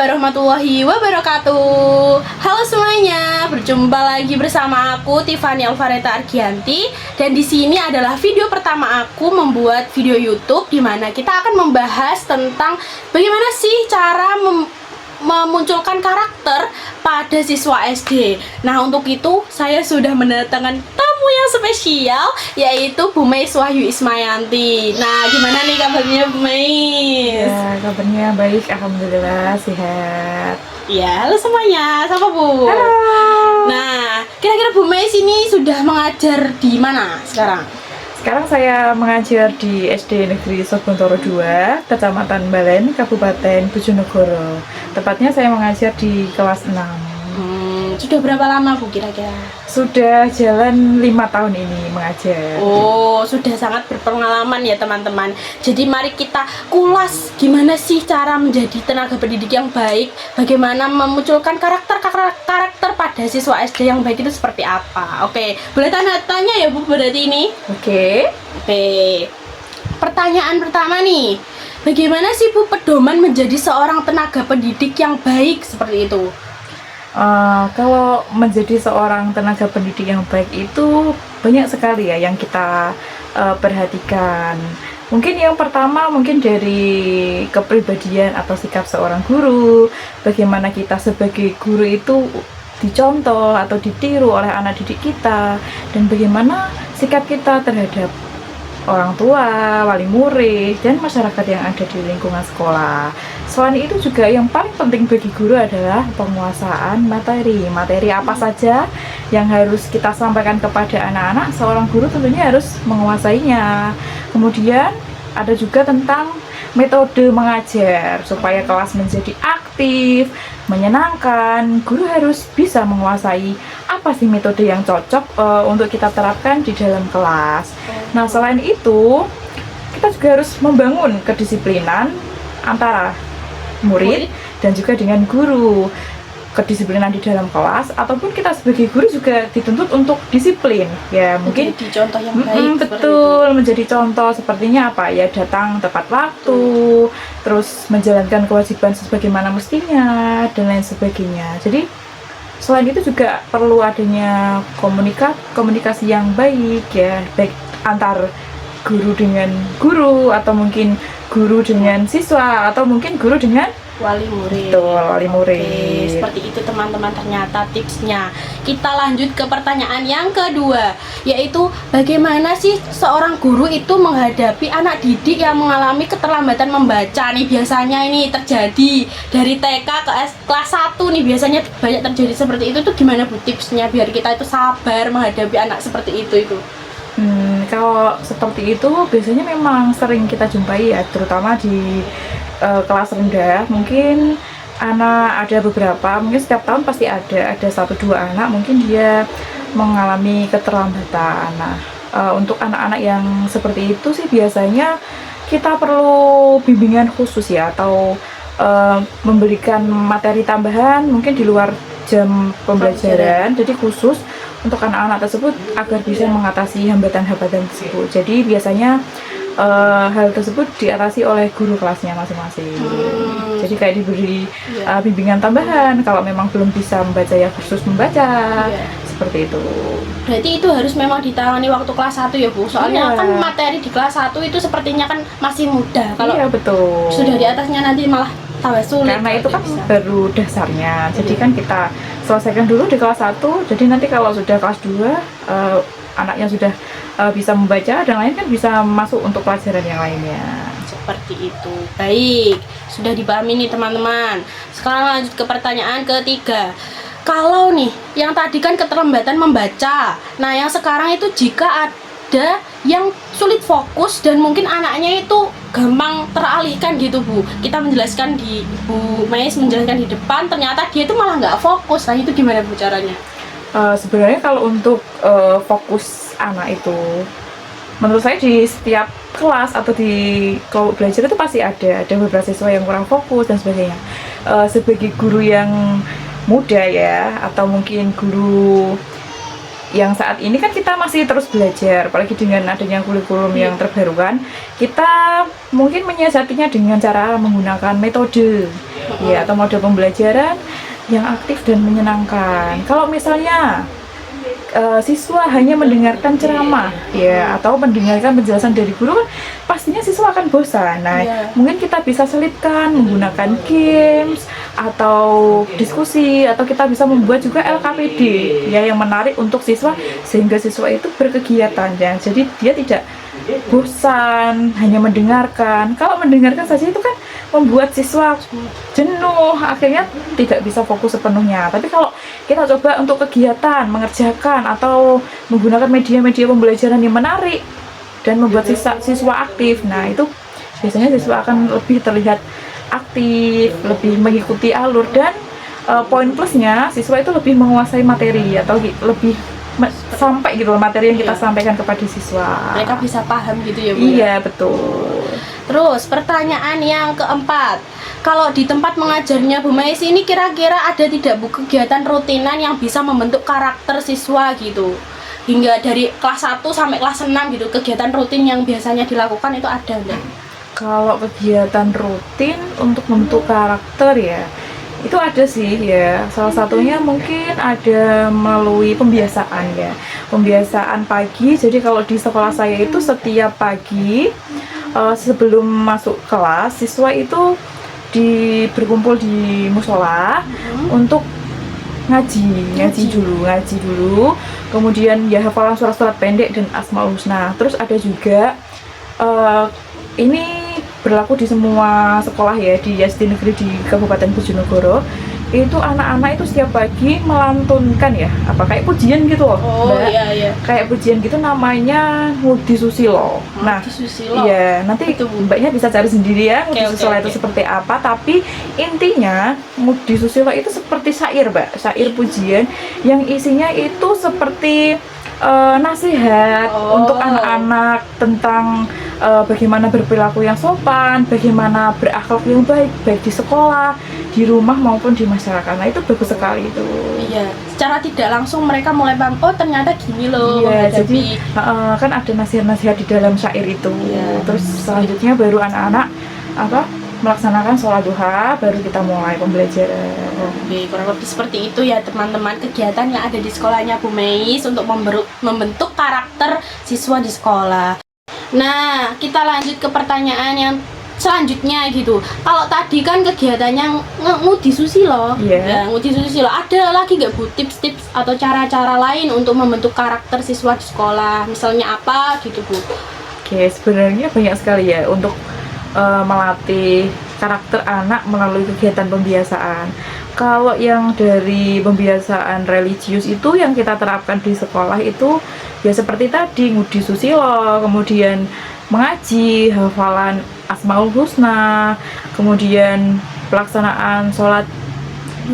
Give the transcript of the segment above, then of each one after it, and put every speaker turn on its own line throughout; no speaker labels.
warahmatullahi wabarakatuh. Halo semuanya, berjumpa lagi bersama aku Tiffany Alvareta Argianti. Dan di sini adalah video pertama aku membuat video YouTube di mana kita akan membahas tentang bagaimana sih cara memunculkan karakter pada siswa SD. Nah, untuk itu saya sudah mendatangkan tamu yang spesial, yaitu Bu Meis Wahyu Ismayanti. Nah, gimana nih kabarnya Bu Meis?
Ya, kabarnya baik, alhamdulillah sehat.
Ya, halo semuanya, sapa Bu?
Halo.
Nah, kira-kira Bu Meis ini sudah mengajar di mana sekarang?
Sekarang saya mengajar di SD Negeri Sogontoro 2, Kecamatan Balen, Kabupaten Bojonegoro. Tepatnya saya mengajar di kelas 6.
Sudah berapa lama Bu kira-kira?
Sudah jalan 5 tahun ini mengajar.
Oh, sudah sangat berpengalaman ya teman-teman. Jadi mari kita kulas gimana sih cara menjadi tenaga pendidik yang baik, bagaimana memunculkan karakter pada siswa SD yang baik itu seperti apa. Oke, boleh tanya ya Bu berarti ini?
Oke.
Pertanyaan pertama nih, bagaimana sih Bu pedoman menjadi seorang tenaga pendidik yang baik seperti itu?
Kalau menjadi seorang tenaga pendidik yang baik itu banyak sekali ya yang kita perhatikan. Mungkin yang pertama mungkin dari kepribadian atau sikap seorang guru. Bagaimana kita sebagai guru itu dicontoh atau ditiru oleh anak didik kita, dan bagaimana sikap kita terhadap orang tua, wali murid, dan masyarakat yang ada di lingkungan sekolah. Selain itu juga yang paling penting bagi guru adalah penguasaan materi. Materi apa saja yang harus kita sampaikan kepada anak-anak, seorang guru tentunya harus menguasainya. Kemudian ada juga tentang metode mengajar supaya kelas menjadi aktif, menyenangkan. Guru harus bisa menguasai apa sih metode yang cocok untuk kita terapkan di dalam kelas. Nah, selain itu kita juga harus membangun kedisiplinan antara murid dan juga dengan guru. Kedisiplinan di dalam kelas ataupun kita sebagai guru juga dituntut untuk disiplin ya, mungkin
menjadi contoh yang baik.
Betul, menjadi contoh sepertinya apa ya, datang tepat waktu, terus menjalankan kewajiban sebagaimana mestinya dan lain sebagainya. Jadi selain itu juga perlu adanya komunikasi yang baik ya, baik antar guru dengan guru, atau mungkin guru dengan siswa, atau mungkin guru dengan
wali murid.
Betul, wali murid.
Oke, seperti itu teman-teman ternyata tipsnya. Kita lanjut ke pertanyaan yang kedua, yaitu bagaimana sih seorang guru itu menghadapi anak didik yang mengalami keterlambatan membaca nih. Biasanya ini terjadi dari TK ke kelas 1 nih, biasanya banyak terjadi seperti itu. Tuh gimana Bu tipsnya biar kita itu sabar menghadapi anak seperti itu?
Kalau seperti itu biasanya memang sering kita jumpai ya, terutama di kelas rendah. Mungkin anak ada beberapa, mungkin setiap tahun pasti ada 1-2 anak mungkin dia mengalami keterlambatan. Nah, untuk anak-anak yang seperti itu sih biasanya kita perlu bimbingan khusus ya, atau memberikan materi tambahan mungkin di luar jam pembelajaran, jadi khusus untuk anak-anak tersebut agar bisa mengatasi hambatan-hambatan tersebut. Jadi biasanya hal tersebut diatasi oleh guru kelasnya masing-masing. Jadi kayak diberi bimbingan tambahan kalau memang belum bisa membaca ya, khusus membaca. Seperti itu.
Berarti itu harus memang ditangani waktu kelas 1 ya Bu? Soalnya kan materi di kelas 1 itu sepertinya kan masih mudah. Kalau
betul.
Sudah di atasnya nanti malah tambah sulit.
Karena itu kan baru dasarnya. Jadi kan kita selesaikan dulu di kelas 1. Jadi nanti kalau sudah kelas 2 anaknya sudah bisa membaca dan lain, kan bisa masuk untuk pelajaran yang lainnya.
Seperti itu. Baik, sudah dipahami nih teman-teman. Sekarang lanjut ke pertanyaan ketiga. Kalau nih yang tadi kan keterlambatan membaca, nah yang sekarang itu jika ada yang sulit fokus dan mungkin anaknya itu gampang teralihkan gitu Bu, kita menjelaskan di Bu Meis menjelaskan di depan, ternyata dia itu malah nggak fokus. Nah itu gimana Bu caranya?
Sebenarnya kalau untuk fokus anak itu, menurut saya di setiap kelas atau di kelompok belajar itu pasti ada beberapa siswa yang kurang fokus dan sebagainya. Sebagai guru yang muda ya, atau mungkin guru yang saat ini kan kita masih terus belajar, apalagi dengan adanya kurikulum yang terbarukan, kita mungkin menyiasatinya dengan cara menggunakan metode ya atau mode pembelajaran yang aktif dan menyenangkan. Kalau misalnya siswa hanya mendengarkan ceramah ya atau mendengarkan penjelasan dari guru, kan pastinya siswa akan bosan. Nah, mungkin kita bisa selipkan menggunakan games atau diskusi, atau kita bisa membuat juga LKPD ya yang menarik untuk siswa sehingga siswa itu berkegiatan ya. Jadi dia tidak bosan hanya mendengarkan. Kalau mendengarkan saja itu kan membuat siswa jenuh, akhirnya tidak bisa fokus sepenuhnya. Tapi kalau kita coba untuk kegiatan, mengerjakan atau menggunakan media-media pembelajaran yang menarik dan membuat siswa aktif, nah itu biasanya siswa akan lebih terlihat aktif, lebih mengikuti alur, dan poin plusnya siswa itu lebih menguasai materi atau lebih sampai gitu loh materi yang kita sampaikan kepada siswa.
Mereka bisa paham gitu ya Bu?
Iya, betul.
Terus pertanyaan yang keempat, kalau di tempat mengajarnya Bu Mais ini kira-kira ada tidak Bu kegiatan rutinan yang bisa membentuk karakter siswa gitu? Hingga dari kelas 1 sampai kelas 6 gitu, kegiatan rutin yang biasanya dilakukan itu ada enggak?
Kalau kegiatan rutin untuk membentuk karakter ya, itu ada sih ya. Salah satunya mungkin ada melalui pembiasaan ya. Pembiasaan pagi. Jadi kalau di sekolah saya itu setiap pagi sebelum masuk kelas, siswa itu berkumpul di musola untuk ngaji dulu. Kemudian ya hafalan surat-surat pendek dan Asmaul Husna. Terus ada juga ini berlaku di semua sekolah ya, di SD negeri di Kabupaten Bojonegoro. Itu anak-anak itu setiap pagi melantunkan ya, apa kayak pujian gitu loh, Mbak.
Iya.
Kayak pujian gitu, namanya Ngudi Susilo. Nah, iya, nanti Mbaknya bisa cari sendiri ya Ngudi Susilo itu seperti apa. Tapi intinya Ngudi Susilo itu seperti syair, Mbak, syair pujian yang isinya itu seperti nasihat untuk anak-anak tentang bagaimana berperilaku yang sopan, bagaimana berakhlak yang baik di sekolah, di rumah maupun di masyarakat. Nah, itu bagus sekali itu.
Iya, secara tidak langsung mereka mulai paham, oh ternyata gini loh.
Iya, jadi kan ada nasihat-nasihat di dalam syair itu. Terus selanjutnya baru anak-anak melaksanakan sholat duha, baru kita mulai pembelajaran.
Oke, kurang lebih seperti itu ya teman-teman kegiatan yang ada di sekolahnya Bu Mais untuk membentuk karakter siswa di sekolah. Nah, kita lanjut ke pertanyaan yang selanjutnya gitu. Kalau tadi kan kegiatannya Ngudi Susilo, ya, Ngudi Susilo, ada lagi nggak Bu tips-tips atau cara-cara lain untuk membentuk karakter siswa di sekolah? Misalnya apa gitu Bu?
Oke, sebenarnya banyak sekali ya untuk melatih karakter anak melalui kegiatan pembiasaan. Kalau yang dari pembiasaan religius itu yang kita terapkan di sekolah itu ya seperti tadi Ngudi Susilo, kemudian mengaji, hafalan Asmaul Husna, kemudian pelaksanaan sholat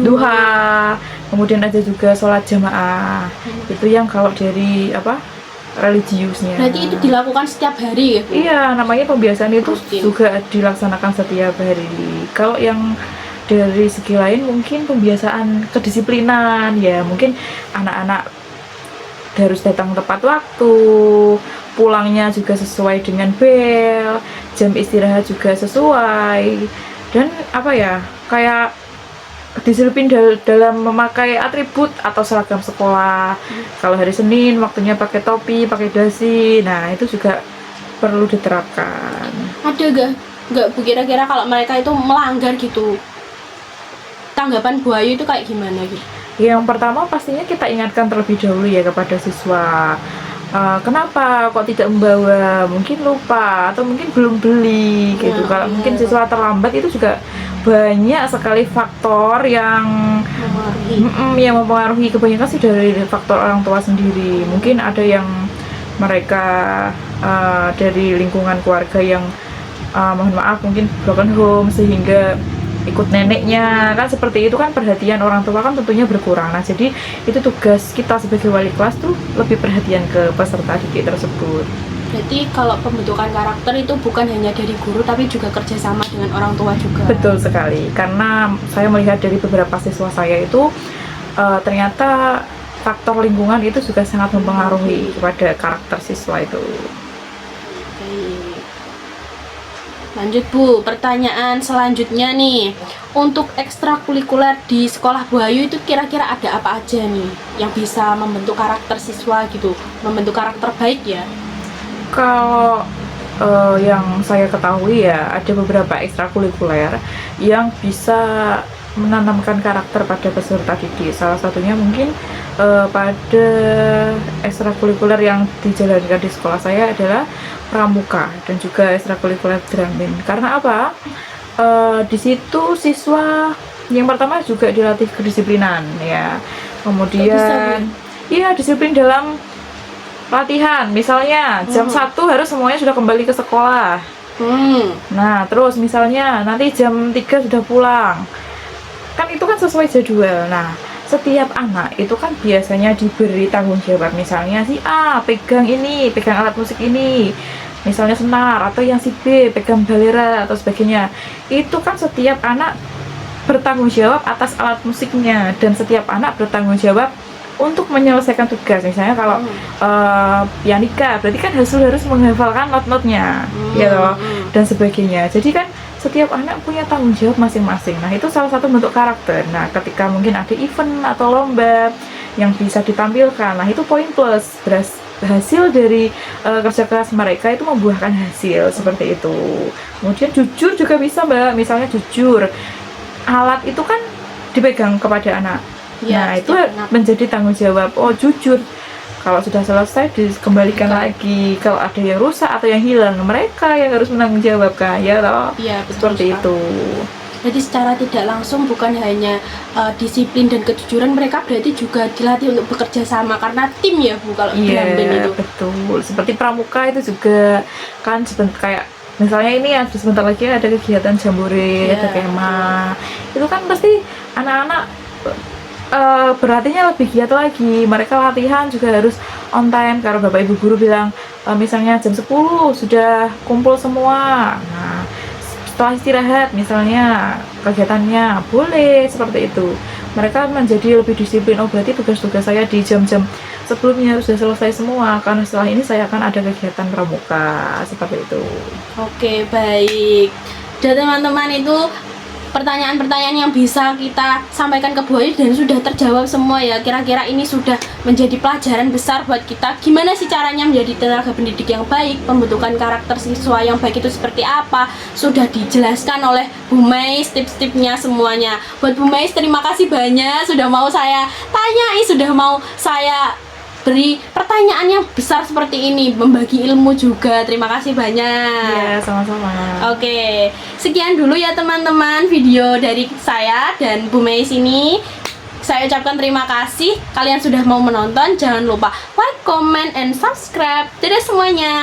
duha, kemudian ada juga sholat jamaah. Itu yang kalau dari religiusnya.
Berarti itu dilakukan setiap hari ya Bu?
Iya, namanya pembiasaan itu juga dilaksanakan setiap hari. Kalau yang dari segi lain mungkin pembiasaan kedisiplinan ya, mungkin anak-anak harus datang tepat waktu, pulangnya juga sesuai dengan bel, jam istirahat juga sesuai, dan kayak disiplin dalam memakai atribut atau seragam sekolah. Kalau hari Senin waktunya pakai topi, pakai dasi. Nah, itu juga perlu diterapkan.
Ada nggak Bu kira-kira kalau mereka itu melanggar gitu, tanggapan Bu Ayu itu kayak gimana gitu?
Yang pertama pastinya kita ingatkan terlebih dahulu ya kepada siswa. Kenapa kok tidak membawa, mungkin lupa atau mungkin belum beli gitu. Kalau mungkin siswa terlambat, itu juga banyak sekali faktor yang mempengaruhi. Kebanyakan sih dari faktor orang tua sendiri. Mungkin ada yang mereka dari lingkungan keluarga yang mohon maaf mungkin broken home, sehingga ikut neneknya, kan seperti itu kan perhatian orang tua kan tentunya berkurang. Nah, jadi itu tugas kita sebagai wali kelas tuh lebih perhatian ke peserta didik tersebut.
Berarti kalau pembentukan karakter itu bukan hanya dari guru tapi juga kerjasama dengan orang tua juga.
Betul sekali, karena saya melihat dari beberapa siswa saya itu ternyata faktor lingkungan itu juga sangat mempengaruhi kepada karakter siswa itu.
Baik. Lanjut Bu, pertanyaan selanjutnya nih. Untuk ekstrakurikuler di sekolah Bu Ayu itu kira-kira ada apa aja nih yang bisa membentuk karakter siswa gitu, membentuk karakter baik ya?
Kalau yang saya ketahui ya, ada beberapa ekstrakurikuler yang bisa menanamkan karakter pada peserta didik. Salah satunya mungkin pada ekstrakurikuler yang dijalankan di sekolah saya adalah pramuka dan juga ekstrakurikuler drum band. Karena apa? Di situ siswa yang pertama juga dilatih kedisiplinan ya. Kemudian iya, disiplin dalam latihan. Misalnya jam 1 harus semuanya sudah kembali ke sekolah. Nah, terus misalnya nanti jam 3 sudah pulang. Kan itu kan sesuai jadwal. Nah, setiap anak itu kan biasanya diberi tanggung jawab. Misalnya si A pegang ini, pegang alat musik ini, misalnya senar, atau yang si B pegang balera atau sebagainya. Itu kan setiap anak bertanggung jawab atas alat musiknya, dan setiap anak bertanggung jawab untuk menyelesaikan tugas. Misalnya kalau pianika berarti kan harus menghafalkan not-notnya ya loh, dan sebagainya. Jadi kan setiap anak punya tanggung jawab masing-masing. Nah, itu salah satu bentuk karakter. Nah, ketika mungkin ada event atau lomba yang bisa ditampilkan, nah itu poin plus. Hasil dari kerja keras mereka itu membuahkan hasil seperti itu. Kemudian jujur juga bisa Mbak. Misalnya jujur, alat itu kan dipegang kepada anak.
Ya,
Nah, itu menjadi tanggung jawab. Oh, jujur. Kalau sudah selesai dikembalikan lagi. Kalau ada yang rusak atau yang hilang, mereka yang harus menanggung jawab kan, ya toh?
Iya,
Seperti itu.
Jadi secara tidak langsung bukan hanya disiplin dan kejujuran, mereka berarti juga dilatih untuk bekerja sama karena tim ya Bu kalau drum band itu.
Betul. Seperti pramuka itu juga kan kayak misalnya ini ya sebentar lagi ada kegiatan jambore, ada kemah. Itu kan pasti anak-anak berlatihnya lebih giat lagi. Mereka latihan juga harus on time karena bapak ibu guru bilang misalnya jam 10 sudah kumpul semua. Nah, setelah istirahat misalnya kegiatannya boleh seperti itu. Mereka menjadi lebih disiplin. Oh, berarti tugas-tugas saya di jam-jam sebelumnya sudah selesai semua, karena setelah ini saya akan ada kegiatan pramuka seperti itu.
Oke, baik. Dan teman-teman, itu pertanyaan-pertanyaan yang bisa kita sampaikan ke Bu Ayu dan sudah terjawab semua ya. Kira-kira ini sudah menjadi pelajaran besar buat kita. Gimana sih caranya menjadi tenaga pendidik yang baik, pembentukan karakter siswa yang baik itu seperti apa, sudah dijelaskan oleh Bu Mais tips-tipsnya semuanya. Buat Bu Mais, terima kasih banyak sudah mau saya tanyai, sudah mau saya beri pertanyaan yang besar seperti ini, membagi ilmu juga. Terima kasih banyak.
Iya, sama-sama.
Oke, sekian dulu ya teman-teman video dari saya dan Bu Mais ini. Saya ucapkan terima kasih kalian sudah mau menonton. Jangan lupa like, comment, and subscribe. Dadah semuanya.